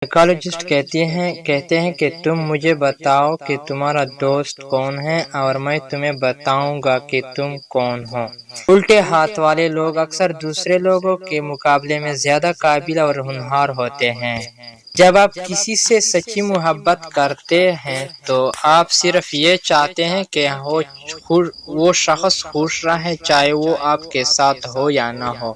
Psychologist کہتے ہیں کہ تم مجھے بتاؤ کہ تمہارا دوست کون ہے اور میں تمہیں بتاؤں گا کہ تم کون ہو۔ الٹے ہاتھ والے لوگ اکثر دوسرے لوگوں کے مقابلے میں زیادہ قابل اور ہونہار ہوتے ہیں۔ جب آپ کسی سے سچی محبت کرتے ہیں تو آپ صرف یہ چاہتے ہیں کہ وہ شخص خوش رہے، چاہے وہ آپ کے ساتھ ہو یا نہ ہو۔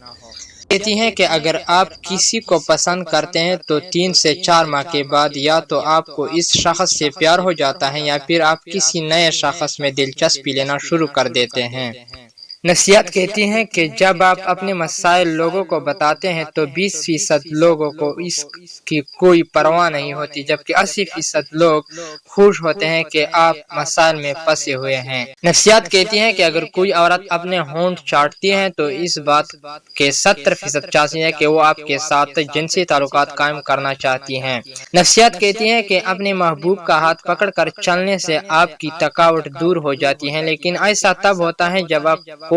کہتی ہیں کہ اگر آپ کسی کو پسند کرتے ہیں تو 3 سے 4 ماہ کے بعد یا تو آپ کو اس شخص سے پیار ہو جاتا ہے یا پھر آپ کسی نئے شخص میں دلچسپی لینا شروع کر دیتے ہیں۔ نفسیات کہتی ہیں کہ جب آپ اپنے مسائل لوگوں کو بتاتے ہیں تو 20% لوگوں کو اس کی کوئی پرواہ نہیں ہوتی، جبکہ 80% لوگ خوش ہوتے ہیں کہ آپ مسائل میں پھنسے ہوئے ہیں۔ نفسیات کہتی ہیں کہ اگر کوئی عورت اپنے ہونٹ چاٹتی ہے تو اس بات کے 70% چانس ہے کہ وہ آپ کے ساتھ جنسی تعلقات قائم کرنا چاہتی ہیں۔ نفسیات کہتی ہیں کہ اپنے محبوب کا ہاتھ پکڑ کر چلنے سے آپ کی تھکاوٹ دور ہو جاتی ہے، لیکن ایسا تب ہوتا ہے جب آپ کو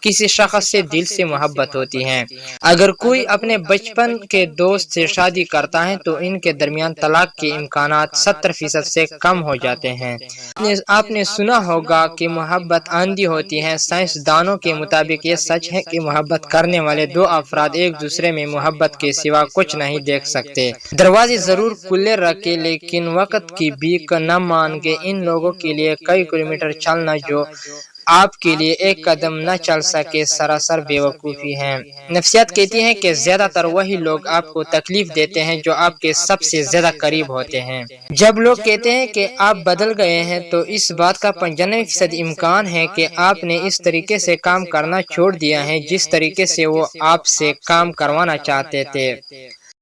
کسی شخص سے دل سے محبت ہوتی ہے۔ اگر کوئی اپنے بچپن کے دوست سے شادی کرتا ہے تو ان کے درمیان طلاق کے امکانات 70% سے کم ہو جاتے ہیں۔ آپ نے سنا ہوگا کہ محبت آندھی ہوتی ہے۔ سائنس دانوں کے مطابق یہ سچ ہے کہ محبت کرنے والے 2 افراد ایک دوسرے میں محبت کے سوا کچھ نہیں دیکھ سکتے۔ دروازے ضرور کھلے رکھیں لیکن وقت کی بھیک نہ مانگیں۔ ان لوگوں کے لیے کئی کلومیٹر چلنا جو آپ کے لیے ایک قدم نہ چل سکے سراسر بے وقوفی ہے۔ نفسیات کہتی ہیں کہ زیادہ تر وہی لوگ آپ کو تکلیف دیتے ہیں جو آپ کے سب سے زیادہ قریب ہوتے ہیں۔ جب لوگ کہتے ہیں کہ آپ بدل گئے ہیں تو اس بات کا 95% امکان ہے کہ آپ نے اس طریقے سے کام کرنا چھوڑ دیا ہے جس طریقے سے وہ آپ سے کام کروانا چاہتے تھے۔